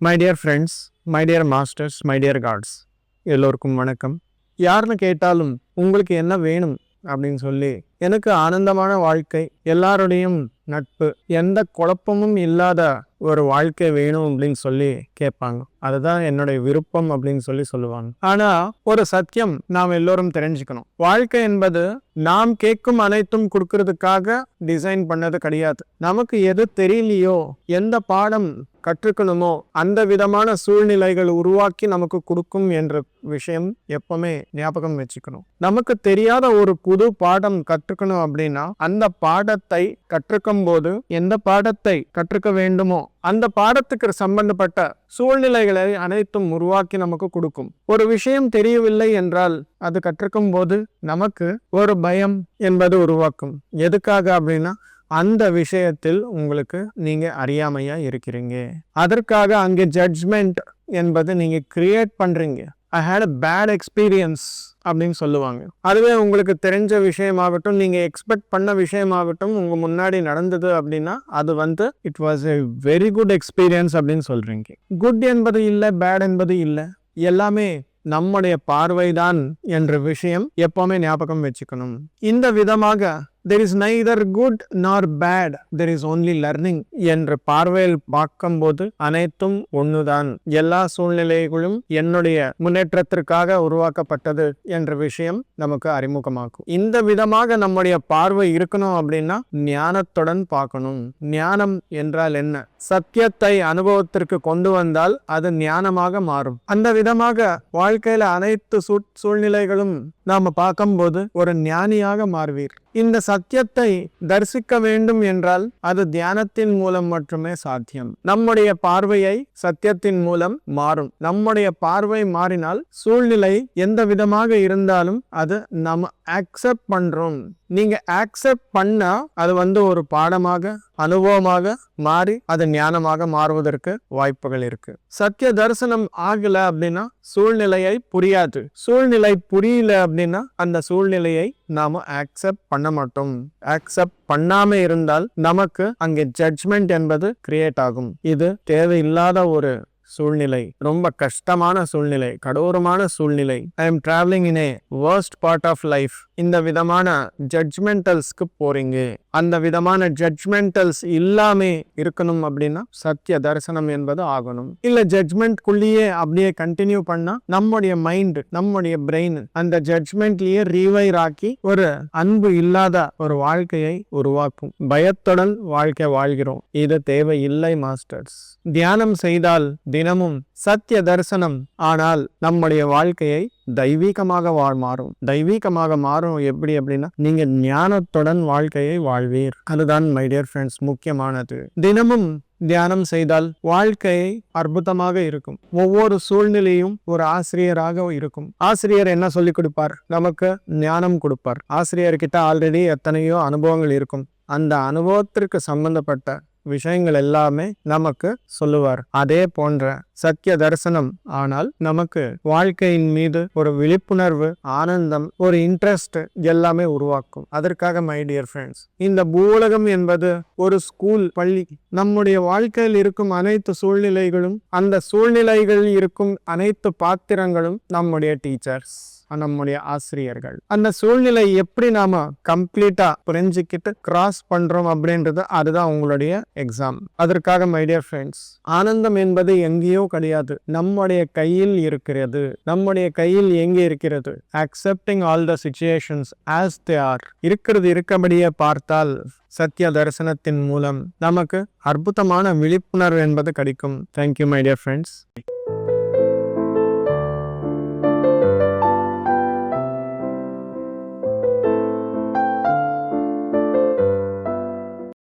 My dear friends, my dear masters, my dear gods, எல்லோருக்கும் வணக்கம். யாருன்னு கேட்டாலும் உங்களுக்கு என்ன வேணும் அப்படின்னு சொல்லி, எனக்கு ஆனந்தமான வாழ்க்கை, எல்லாருடையும் நட்பு, எந்த குழப்பமும் இல்லாத ஒரு வாழ்க்கை வேணும் அப்படின்னு சொல்லி கேட்பாங்க. அதுதான் என்னுடைய விருப்பம் அப்படின்னு சொல்லி சொல்லுவாங்க. ஆனா ஒரு சத்தியம் நாம் எல்லோரும் தெரிஞ்சுக்கணும். வாழ்க்கை என்பது நாம் கேட்கும் அனைத்தும் கொடுக்கறதுக்காக டிசைன் பண்ணது கிடையாது. நமக்கு எது தெரியலையோ, எந்த பாடம் கற்றுக்கணுமோ அந்த விதமான சூழ்நிலைகள் உருவாக்கி நமக்கு கொடுக்கும் என்ற விஷயம் எப்பவுமே ஞாபகம் வச்சுக்கணும். நமக்கு தெரியாத ஒரு புது பாடம் கற்றுக்கணும் அப்படின்னா அந்த பாடத்தை கற்றுக்கும் போது எந்த பாடத்தை கற்றுக்க வேண்டுமோ அந்த பாடத்துக்கு சம்பந்தப்பட்ட சூழ்நிலைகளை அனைத்தும் உருவாக்கி நமக்கு கொடுக்கும். ஒரு விஷயம் தெரியவில்லை என்றால் அது கற்றுக்கும் போது நமக்கு ஒரு பயம் என்பது உருவாக்கும். எதுக்காக அப்படின்னா அந்த விஷயத்தில் உங்களுக்கு நீங்க அறியாமையா இருக்கிறீங்க. அதற்காக அங்கே ஜட்ஜ்மெண்ட் என்பது நீங்க கிரியேட் பண்றீங்க. ஐ ஹேட் அ பேட் எக்ஸ்பீரியன்ஸ் அப்படின்னு சொல்லுவாங்க. அதுவே உங்களுக்கு தெரிஞ்ச விஷயமாகட்டும், நீங்க எக்ஸ்பெக்ட் பண்ண விஷயமாகட்டும் உங்க முன்னாடி நடந்தது அப்படின்னா அது it was a very good experience அப்படின்னு சொல்றீங்க. குட் என்பது இல்லை, பேட் என்பது இல்லை, எல்லாமே நம்முடைய பார்வைதான் என்ற விஷயம் எப்பவுமே ஞாபகம் வச்சுக்கணும். இந்த விதமாக there is neither good nor bad, there is only learning என்ற பார்வையில் பார்க்கும்போது அனைத்தும் ஒண்ணுதான், எல்லா சூழ்நிலைகளும் என்னுடைய முன்னேற்றத்திற்காக உருவாக்கப்பட்டது என்ற விஷயம் நமக்கு அறிமுகமாக்கும். இந்த விதமாக நம்முடைய பார்வை இருக்கணும் அப்படின்னா ஞானத்துடன் பார்க்கணும். ஞானம் என்றால் என்ன? சத்தியத்தை அனுபவத்திற்கு கொண்டு வந்தால் அது ஞானமாக மாறும். அந்த விதமாக வாழ்க்கையில அனைத்து சூழ்நிலைகளும் நாம பார்க்கும்போது ஒரு ஞானியாக மாறுவீர். இந்த சத்தியத்தை தரிசிக்க வேண்டும் என்றால் அது தியானத்தின் மூலம் மட்டுமே சாத்தியம். நம்முடைய பார்வையை சத்தியத்தின் மூலம் மாறும். நம்முடைய பார்வை மாறினால் சூழ்நிலை எந்த விதமாக இருந்தாலும் அது நம்ம அக்செப்ட் பண்றோம். நீங்க அக்செப்ட் பண்ணா அது ஒரு பாடமாக அனுபவமாக மாறி அது ஞானமாக மாறுவதற்கு வாய்ப்புகள் இருக்கு. சத்திய தரிசனம் ஆகல அப்படின்னா சூழ்நிலையை புரியாது. சூழ்நிலை புரியல அப்படின்னா அந்த சூழ்நிலையை நாம அக்செப்ட் பண்ண மாட்டோம். அக்செப்ட் பண்ணாம இருந்தால் நமக்கு அங்கே ஜட்ஜ்மெண்ட் என்பது கிரியேட் ஆகும். இது தேவையில்லாத ஒரு சூழ்நிலை, ரொம்ப கஷ்டமான சூழ்நிலை, கடூரமான சூழ்நிலை. I am travelling in a worst part of life. இந்த விதமான ஜட்ஜ்மெண்டல்ஸ்க்கு போறீங்க. அந்த விதமான ஜட்ஜ்மெண்டல்ஸ் இல்லாம இருக்கணும் அப்படின்னா சத்திய தரிசனம் என்பது ஆகணும். இல்ல ஜட்ஜ்மெண்ட்குள்ளேயே அப்படியே கண்டினியூ பண்ணா நம்முடைய மைண்ட், நம்முடைய பிரெயின் அந்த ஜட்ஜ்மெண்ட்லயே ரீவைர் ஆக்கி ஒரு அன்பு இல்லாத ஒரு வாழ்க்கையை உருவாக்கும். பயத்துடன் வாழ்க்கை வாழ்கிறோம். இது தேவையில்லை மாஸ்டர்ஸ். தியானம் செய்தால் தினமும் சத்திய தரிசனம் ஆனால் நம்முடைய வாழ்க்கையை தெய்வீகமாக மாறும். தெய்வீகமாக மாறும் எப்படி அப்படின்னா நீங்க ஞானத்துடன் வாழ்க்கையை வாழ்வீர். அதுதான் மை டியர் ஃப்ரெண்ட்ஸ் முக்கியமானது. தினமும் தியானம் செய்தால் வாழ்க்கையை அற்புதமாக இருக்கும். ஒவ்வொரு சூழ்நிலையும் ஒரு ஆசிரியராக இருக்கும். ஆசிரியர் என்ன சொல்லி கொடுப்பார்? நமக்கு ஞானம் கொடுப்பார். ஆசிரியர்கிட்ட ஆல்ரெடி எத்தனையோ அனுபவங்கள் இருக்கும். அந்த அனுபவத்திற்கு சம்பந்தப்பட்ட விஷயங்கள் எல்லாமே நமக்கு சொல்லுவார். அதே போன்ற சத்திய தரிசனம் ஆனால் நமக்கு வாழ்க்கையின் மீது ஒரு விழிப்புணர்வு, ஆனந்தம், ஒரு இன்ட்ரெஸ்ட் எல்லாமே உருவாக்கும். அதற்காக மை டியர் ஃப்ரெண்ட்ஸ், இந்த பூவுலகம் என்பது ஒரு ஸ்கூல், பள்ளி. நம்முடைய வாழ்க்கையில் இருக்கும் அனைத்து சூழ்நிலைகளும், அந்த சூழ்நிலைகளில் இருக்கும் அனைத்து பாத்திரங்களும் நம்முடைய டீச்சர்ஸ், நம்முடைய ஆசிரியர்கள். அந்த சூழ்நிலை எப்படி நாம கம்ப்ளீட்டா புரிஞ்சுக்கிட்டு கிராஸ் பண்றோம் அப்படின்றது அதுதான் உங்களுடைய எக்ஸாம். அதற்காக மை டியர் ஃப்ரெண்ட்ஸ், ஆனந்தம் என்பது எங்கேயோ கிடையாது, நம்முடைய கையில் இருக்கிறது. நம்முடைய கையில் எங்கே இருக்கிறது? Accepting all the situations as they are. இருக்கிறது இருக்கபடியே பார்த்தால் சத்திய தரிசனத்தின் மூலம் நமக்கு அற்புதமான விழிப்புணர்வு என்பது கிடைக்கும். Thank you my dear friends.